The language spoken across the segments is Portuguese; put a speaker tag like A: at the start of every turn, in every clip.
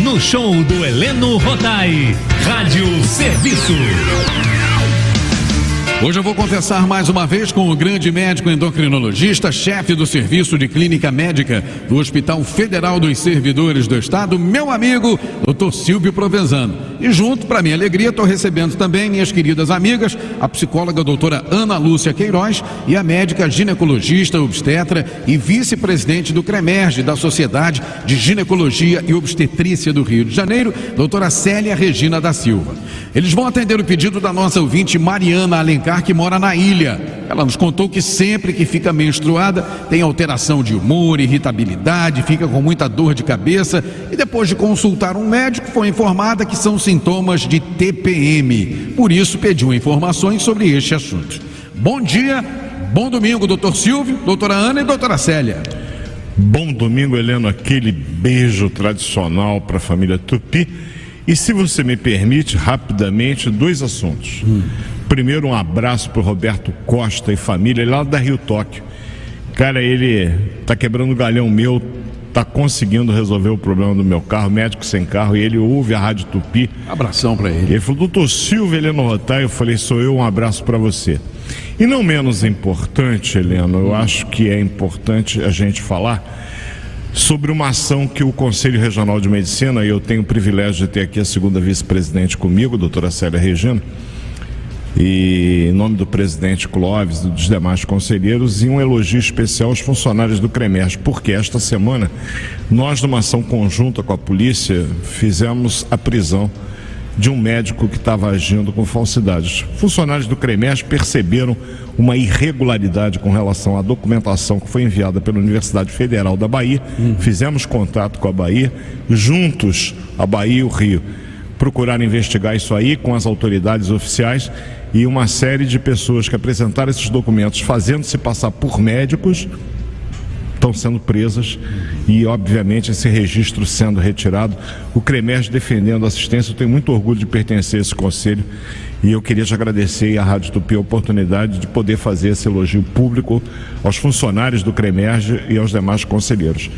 A: no show do Heleno Rodai. Rádio Serviço.
B: Hoje eu vou conversar mais uma vez com o grande médico endocrinologista, chefe do Serviço de Clínica Médica do Hospital Federal dos Servidores do Estado, meu amigo, Dr. Silvio Provenzano. E junto, para minha alegria, estou recebendo também minhas queridas amigas, a psicóloga doutora Ana Lúcia Queiroz e a médica ginecologista, obstetra e vice-presidente do CREMERGE, da Sociedade de Ginecologia e Obstetrícia do Rio de Janeiro, doutora Célia Regina da Silva. Eles vão atender o pedido da nossa ouvinte Mariana Alencar, que mora na ilha. Ela nos contou que sempre que fica menstruada tem alteração de humor, irritabilidade, fica com muita dor de cabeça e depois de consultar um médico foi informada que são sintomas de TPM. Por isso pediu informações sobre este assunto. Bom dia, bom domingo, doutor Silvio, doutora Ana e doutora Célia.
C: Bom domingo, Heleno, aquele beijo tradicional para a família Tupi. E se você me permite, rapidamente, dois assuntos. Primeiro, um abraço para o Roberto Costa e família, lá da Rio Tóquio. Cara, ele tá quebrando o galhão meu, tá conseguindo resolver o problema do meu carro, médico sem carro, e ele ouve a Rádio Tupi.
B: Abração para ele.
C: Ele falou, doutor Silvio Heleno Rodai, eu falei, sou eu, um abraço para você. E não menos importante, Heleno, eu acho que é importante a gente falar sobre uma ação que o Conselho Regional de Medicina, e eu tenho o privilégio de ter aqui a segunda vice-presidente comigo, doutora Célia Regina, e em nome do presidente Clóvis e dos demais conselheiros, e um elogio especial aos funcionários do CREMERGE, porque esta semana nós, numa ação conjunta com a polícia, fizemos a prisão de um médico que estava agindo com falsidades. Funcionários do CREMERGE perceberam uma irregularidade com relação à documentação que foi enviada pela Universidade Federal da Bahia. Fizemos contato com a Bahia, juntos, a Bahia e o Rio, procuraram investigar isso aí com as autoridades oficiais, e uma série de pessoas que apresentaram esses documentos fazendo-se passar por médicos estão sendo presas e, obviamente, esse registro sendo retirado. O CREMERGE defendendo a assistência. Eu tenho muito orgulho de pertencer a esse conselho e eu queria te agradecer à Rádio Tupi a oportunidade de poder fazer esse elogio público aos funcionários do CREMERGE e aos demais conselheiros,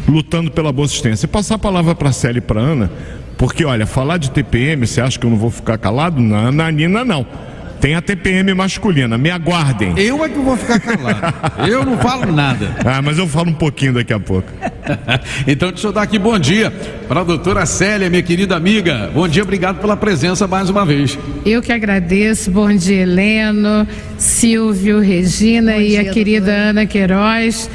C: lutando pela boa assistência. E passar a palavra para a Célia e para a Ana, porque, olha, falar de TPM, você acha que eu não vou ficar calado? Não, Nanina, não. Tem a TPM masculina, me aguardem.
B: Eu é que vou ficar calado. Eu não falo nada.
C: Ah, mas eu falo um pouquinho daqui a pouco.
B: Então deixa eu dar aqui bom dia para a doutora Célia, minha querida amiga. Bom dia, obrigado pela presença mais uma vez.
D: Eu que agradeço. Bom dia, Heleno, Silvio, Regina e a querida Ana Queiroz,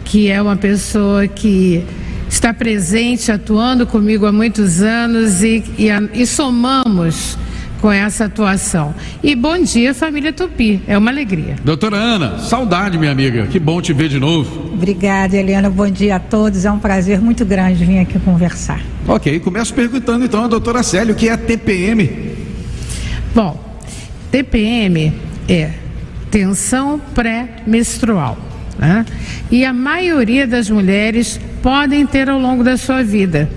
D: que é uma pessoa que está presente, atuando comigo há muitos anos e somamos com essa atuação. E bom dia, família Tupi, é uma alegria.
B: Doutora Ana, saudade, minha amiga, que bom te ver de novo.
E: Obrigada, Helena, bom dia a todos, é um prazer muito grande vir aqui conversar.
B: Ok, começo perguntando então a doutora Célia, o que é TPM?
D: Bom, TPM é tensão pré-menstrual, né? E a maioria das mulheres podem ter ao longo da sua vida.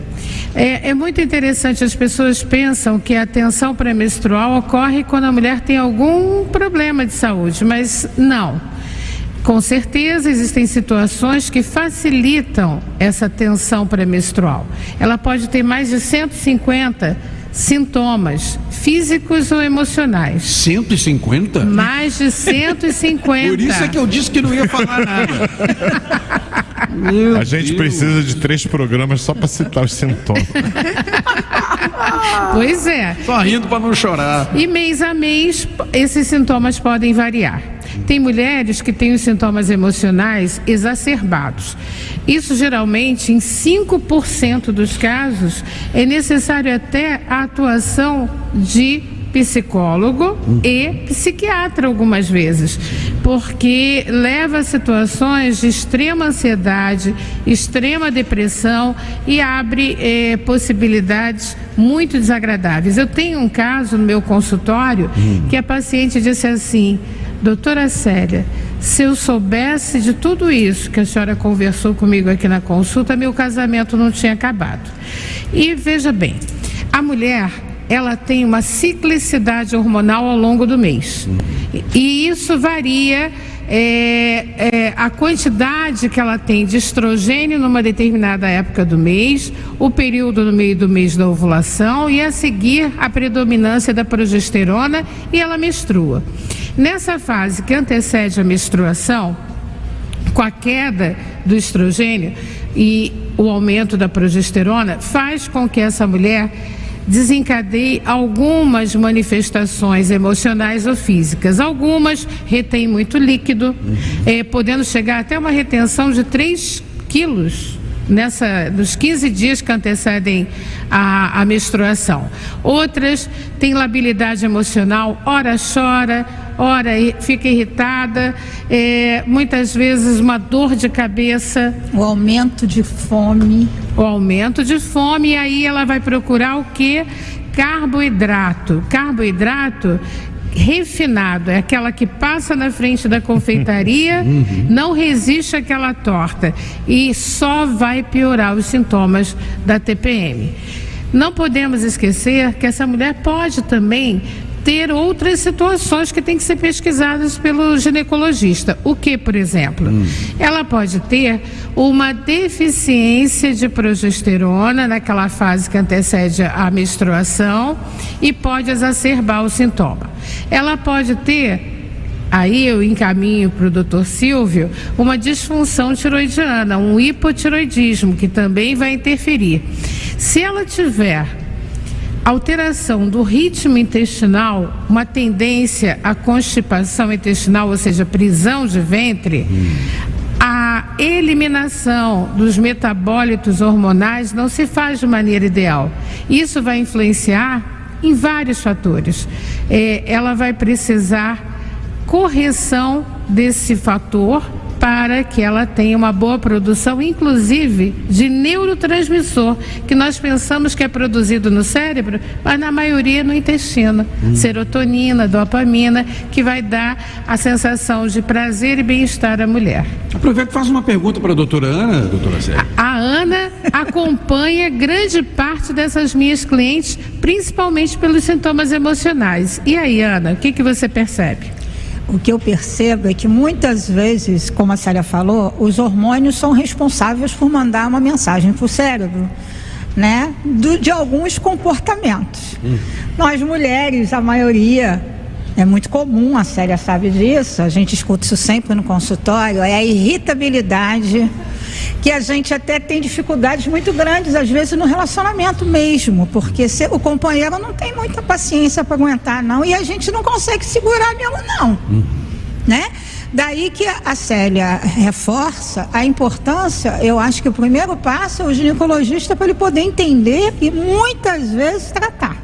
D: É muito interessante, as pessoas pensam que a tensão pré-menstrual ocorre quando a mulher tem algum problema de saúde, mas não. Com certeza existem situações que facilitam essa tensão pré-menstrual. Ela pode ter mais de 150 sintomas físicos ou emocionais.
B: 150?
D: Mais de 150.
B: Por isso é que eu disse que não ia falar nada.
C: A gente precisa de 3 programas só para citar os sintomas.
D: Pois é.
B: Só rindo para não chorar.
D: E mês a mês, esses sintomas podem variar. Tem mulheres que têm os sintomas emocionais exacerbados. Isso geralmente, em 5% dos casos, é necessário até a atuação de psicólogo e psiquiatra algumas vezes, porque leva a situações de extrema ansiedade, extrema depressão e abre possibilidades muito desagradáveis. Eu tenho um caso no meu consultório que a paciente disse assim: doutora Célia, se eu soubesse de tudo isso que a senhora conversou comigo aqui na consulta, meu casamento não tinha acabado. E veja bem, a mulher, ela tem uma ciclicidade hormonal ao longo do mês. E isso varia a quantidade que ela tem de estrogênio numa determinada época do mês, o período no meio do mês da ovulação e a seguir a predominância da progesterona e ela menstrua. Nessa fase que antecede a menstruação, com a queda do estrogênio e o aumento da progesterona, faz com que essa mulher desencadeie algumas manifestações emocionais ou físicas. Algumas retêm muito líquido, podendo chegar até uma retenção de 3 quilos nos 15 dias que antecedem a menstruação. Outras têm labilidade emocional, ora chora, ora fica irritada, muitas vezes uma dor de cabeça.
E: O aumento de fome.
D: E aí ela vai procurar o quê? Carboidrato refinado, é aquela que passa na frente da confeitaria, não resiste àquela torta e só vai piorar os sintomas da TPM. Não podemos esquecer que essa mulher pode também ter outras situações que têm que ser pesquisadas pelo ginecologista. O que, por exemplo? Ela pode ter uma deficiência de progesterona naquela fase que antecede a menstruação e pode exacerbar o sintoma. Ela pode ter, aí eu encaminho para o Dr. Silvio, uma disfunção tiroidiana, um hipotiroidismo, que também vai interferir. Se ela tiver alteração do ritmo intestinal, uma tendência à constipação intestinal, ou seja, prisão de ventre, a eliminação dos metabólitos hormonais não se faz de maneira ideal. Isso vai influenciar em vários fatores. Ela vai precisar correção desse fator para que ela tenha uma boa produção, inclusive de neurotransmissor, que nós pensamos que é produzido no cérebro, mas na maioria no intestino. Serotonina, dopamina, que vai dar a sensação de prazer e bem-estar à mulher.
B: Aproveito e faço uma pergunta para a doutora Ana, doutora Célia.
D: A Ana acompanha grande parte dessas minhas clientes, principalmente pelos sintomas emocionais. E aí, Ana, o que você percebe?
E: O que eu percebo é que muitas vezes, como a Célia falou, os hormônios são responsáveis por mandar uma mensagem para o cérebro, né? De alguns comportamentos. Nós mulheres, a maioria, é muito comum, a Célia sabe disso, a gente escuta isso sempre no consultório, é a irritabilidade, que a gente até tem dificuldades muito grandes, às vezes no relacionamento mesmo, porque o companheiro não tem muita paciência para aguentar não, e a gente não consegue segurar mesmo não, né? Daí que a Célia reforça a importância, eu acho que o primeiro passo é o ginecologista para ele poder entender e muitas vezes tratar.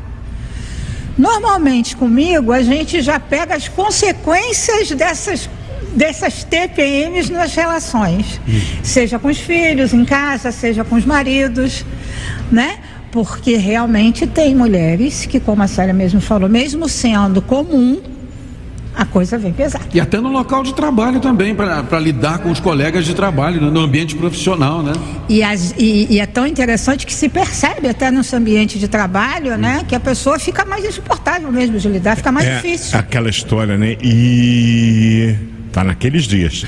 E: Normalmente comigo a gente já pega as consequências dessas TPMs nas relações, seja com os filhos, em casa, seja com os maridos, né? Porque realmente tem mulheres que, como a Célia mesmo falou, mesmo sendo comum, a coisa vem pesada.
B: E até no local de trabalho também, para lidar com os colegas de trabalho, no ambiente profissional, né?
E: E é tão interessante que se percebe até no seu ambiente de trabalho, né? Que a pessoa fica mais insuportável mesmo de lidar, fica mais difícil.
C: Aquela história, né? E tá naqueles dias.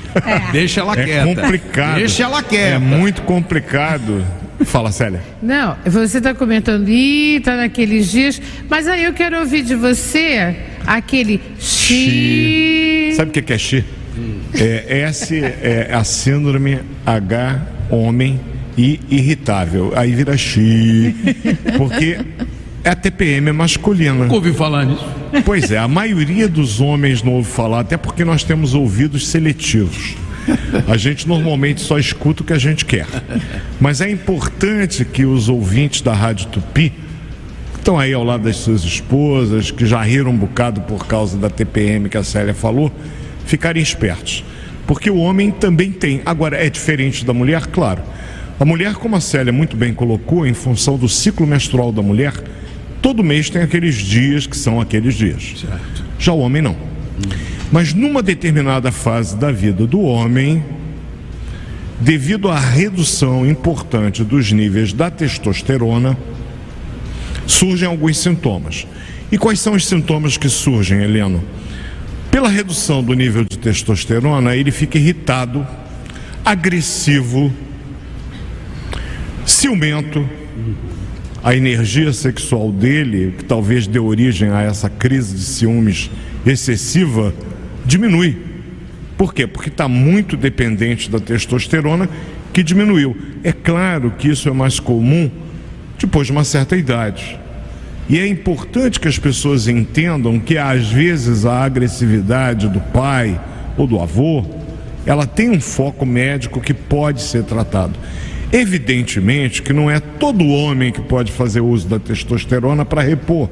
B: Deixa ela quieta.
C: É complicado.
B: Deixa ela quieta.
C: É muito complicado. Fala, Célia.
D: Não, você está comentando, tá naqueles dias, mas aí eu quero ouvir de você aquele xi.
C: Sabe o que é xi? É a síndrome H, homem e irritável. Aí vira xi. Porque a TPM é masculina.
B: Nunca ouvi falar nisso.
C: Pois é, a maioria dos homens não ouve falar, até porque nós temos ouvidos seletivos. A gente normalmente só escuta o que a gente quer. Mas é importante que os ouvintes da Rádio Tupi, que estão aí ao lado das suas esposas, que já riram um bocado por causa da TPM que a Célia falou, ficarem espertos. Porque o homem também tem. Agora, é diferente da mulher, claro. A mulher, como a Célia muito bem colocou, em função do ciclo menstrual da mulher, todo mês tem aqueles dias que são aqueles dias.
B: Certo.
C: Já o homem não. Mas numa determinada fase da vida do homem, devido à redução importante dos níveis da testosterona, surgem alguns sintomas. E quais são os sintomas que surgem, Heleno? Pela redução do nível de testosterona, ele fica irritado, agressivo, ciumento. A energia sexual dele, que talvez dê origem a essa crise de ciúmes excessiva, diminui. Por quê? Porque está muito dependente da testosterona, que diminuiu. É claro que isso é mais comum depois de uma certa idade. E é importante que as pessoas entendam que às vezes a agressividade do pai ou do avô, ela tem um foco médico que pode ser tratado. Evidentemente que não é todo homem que pode fazer uso da testosterona para repor.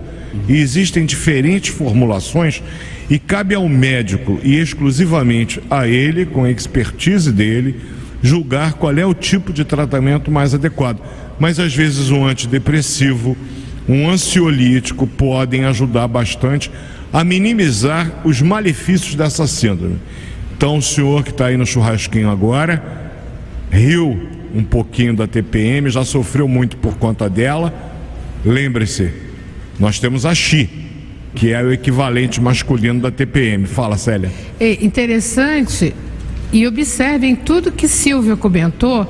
C: E existem diferentes formulações e cabe ao médico e exclusivamente a ele, com a expertise dele, julgar qual é o tipo de tratamento mais adequado. Mas às vezes um antidepressivo, um ansiolítico podem ajudar bastante a minimizar os malefícios dessa síndrome. Então o senhor que está aí no churrasquinho agora, riu um pouquinho da TPM, já sofreu muito por conta dela. Lembre-se, nós temos a Xi, que é o equivalente masculino da TPM. Fala, Célia.
D: É interessante, e observem tudo que Silvia comentou,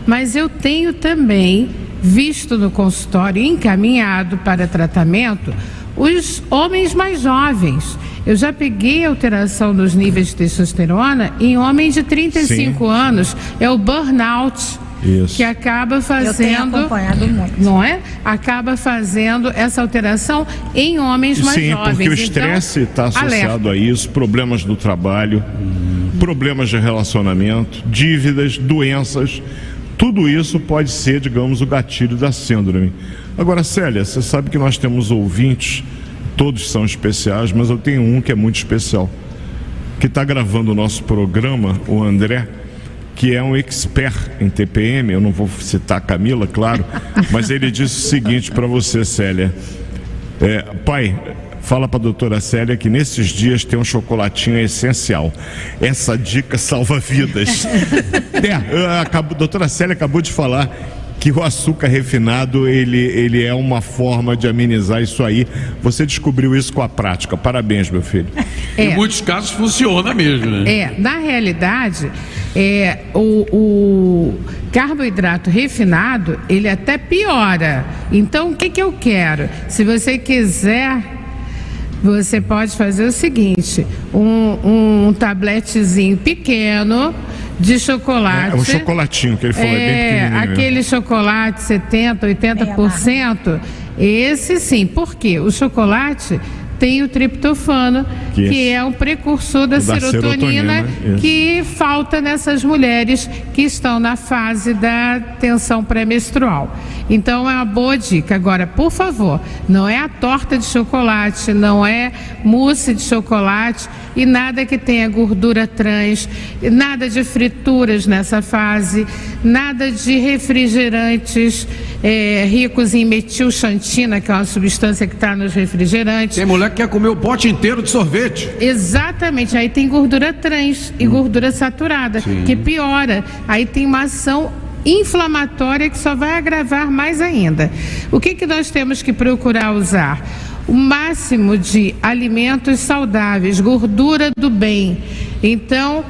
D: mas eu tenho também visto no consultório, encaminhado para tratamento, os homens mais jovens. Eu já peguei alteração dos níveis de testosterona em homens de 35
C: Sim.
D: anos, é o burnout.
C: Isso.
D: Que acaba
E: Eu
D: fazendo,
E: tenho acompanhado muito.
D: não é? Acaba fazendo essa alteração em homens mais
C: Sim,
D: jovens.
C: porque o estresse está associado a isso, problemas do trabalho, problemas de relacionamento, dívidas, doenças, tudo isso pode ser, digamos, o gatilho da síndrome. Agora, Célia, você sabe que nós temos ouvintes, todos são especiais, mas eu tenho um que é muito especial, que está gravando o nosso programa, o André, que é um expert em TPM. Eu não vou citar a Camila, claro, mas ele disse o seguinte para você, Célia. Pai, fala para a doutora Célia que nesses dias tem um chocolatinho essencial. Essa dica salva vidas. A doutora Célia acabou de falar que o açúcar refinado, ele é uma forma de amenizar isso aí. Você descobriu isso com a prática. Parabéns, meu filho.
B: Em muitos casos funciona mesmo, né?
D: Na realidade, o carboidrato refinado, ele até piora. Então, o que eu quero? Se você quiser, você pode fazer o seguinte, um tabletezinho pequeno de chocolate.
C: O chocolatinho que ele falou é bem pequenininho.
D: Aquele chocolate 70%, 80%, esse sim. Por quê? O chocolate tem o triptofano, que é um precursor da serotonina que falta nessas mulheres que estão na fase da tensão pré-menstrual. Então é uma boa dica. Agora, por favor, não é a torta de chocolate, não é mousse de chocolate e nada que tenha gordura trans, nada de frituras nessa fase, nada de refrigerantes ricos em metilxantina, que é uma substância que está nos refrigerantes.
B: Tem mulher que quer comer o pote inteiro de sorvete.
D: Exatamente, aí tem gordura trans e gordura saturada, que piora. Aí tem uma ação inflamatória que só vai agravar mais ainda. O que nós temos que procurar usar? O máximo de alimentos saudáveis, gordura do bem. Então,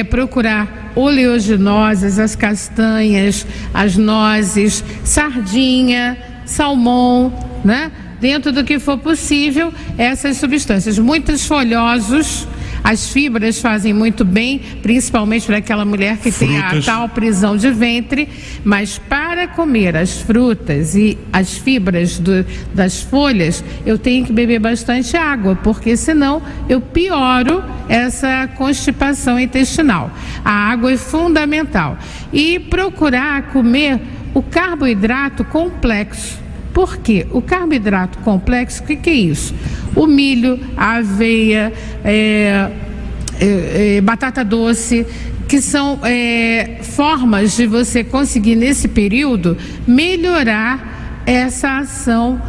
D: procurar oleaginosas, as castanhas, as nozes, sardinha, salmão, né? Dentro do que for possível, essas substâncias. Muitos folhosos, as fibras fazem muito bem, principalmente para aquela mulher que tem a tal prisão de ventre, mas para comer as frutas e as fibras das folhas, eu tenho que beber bastante água, porque senão eu pioro essa constipação intestinal. A água é fundamental. E procurar comer o carboidrato complexo. Por quê? O carboidrato complexo, o que é isso? O milho, a aveia, batata doce, que são formas de você conseguir nesse período melhorar essa ação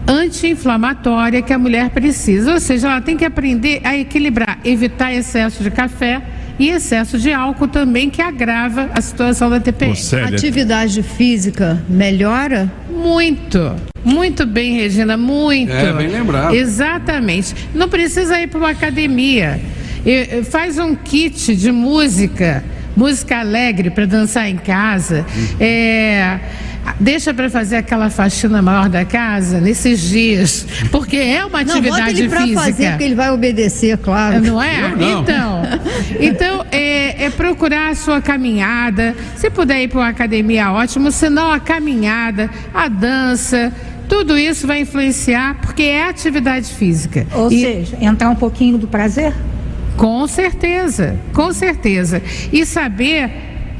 D: anti-inflamatória que a mulher precisa. Ou seja, ela tem que aprender a equilibrar, evitar excesso de café, E excesso de álcool também, que agrava a situação da TPM.
F: Atividade física melhora?
D: Muito bem, Regina, muito.
B: Bem lembrado.
D: Exatamente. Não precisa ir para uma academia. Faz um kit de música alegre para dançar em casa. Deixa para fazer aquela faxina maior da casa nesses dias, porque é uma atividade
F: física. Não, bota ele para fazer, porque ele vai obedecer, claro.
D: Não é? Então é procurar a sua caminhada. Se puder ir para uma academia, ótimo. Se não, a caminhada, a dança, tudo isso vai influenciar, porque é atividade física.
E: Ou seja, entrar um pouquinho do prazer?
D: Com certeza. E saber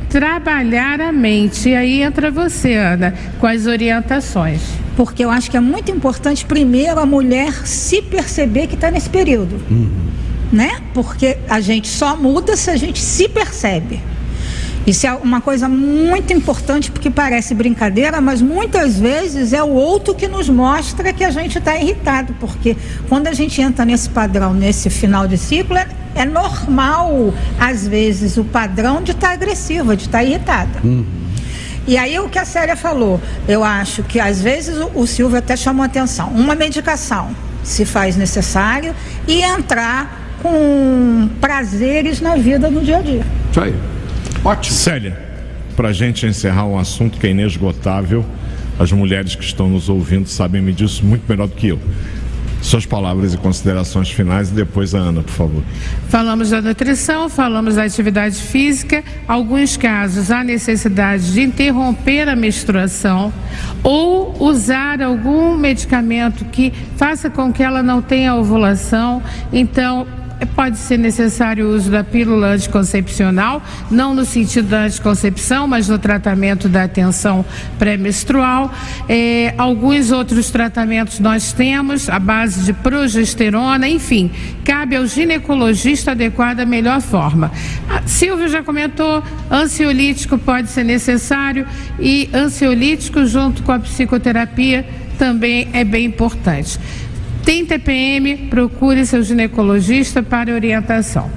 D: trabalhar a mente. E aí entra você, Ana, com as orientações.
E: Porque eu acho que é muito importante, primeiro, a mulher se perceber que está nesse período. Né? Porque a gente só muda se a gente se percebe. Isso é uma coisa muito importante, porque parece brincadeira, mas muitas vezes é o outro que nos mostra que a gente está irritado, porque quando a gente entra nesse padrão, nesse final de ciclo, é normal, às vezes, o padrão de estar agressiva, de estar irritada. E aí o que a Célia falou, eu acho que às vezes o Silvio até chamou atenção, uma medicação se faz necessário e entrar com prazeres na vida no dia a dia.
B: Isso aí. Ótimo.
C: Célia, para a gente encerrar um assunto que é inesgotável, as mulheres que estão nos ouvindo sabem me disso muito melhor do que eu. Suas palavras e considerações finais e depois a Ana, por favor.
D: Falamos da nutrição, falamos da atividade física. Alguns casos há necessidade de interromper a menstruação ou usar algum medicamento que faça com que ela não tenha ovulação. Então, pode ser necessário o uso da pílula anticoncepcional, não no sentido da anticoncepção, mas no tratamento da tensão pré-menstrual. Alguns outros tratamentos nós temos, a base de progesterona, enfim, cabe ao ginecologista adequar da melhor forma. Silvio já comentou, ansiolítico pode ser necessário e ansiolítico junto com a psicoterapia também é bem importante. Tem TPM, procure seu ginecologista para orientação.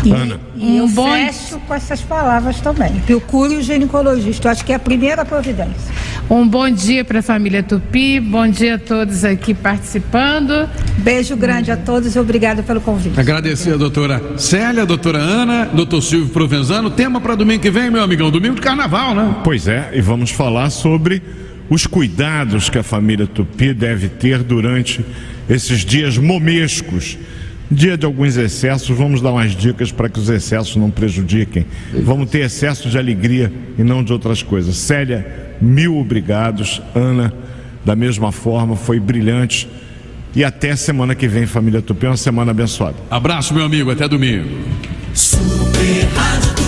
C: Ana.
E: E eu fecho com essas palavras também. Procure o ginecologista, eu acho que é a primeira providência.
D: Um bom dia para a família Tupi, bom dia a todos aqui participando.
E: Beijo grande a todos e obrigada pelo convite.
B: Agradecer a doutora Célia, a doutora Ana, doutor Silvio Provenzano. Tema para domingo que vem, meu amigão, domingo de carnaval, né?
C: Pois é, e vamos falar sobre os cuidados que a família Tupi deve ter durante esses dias momescos. Dia de alguns excessos, vamos dar umas dicas para que os excessos não prejudiquem. Vamos ter excesso de alegria e não de outras coisas. Célia, 1000 obrigados. Ana, da mesma forma, foi brilhante. E até semana que vem, família Tupi, uma semana abençoada.
B: Abraço, meu amigo, até domingo.
G: Super Rádio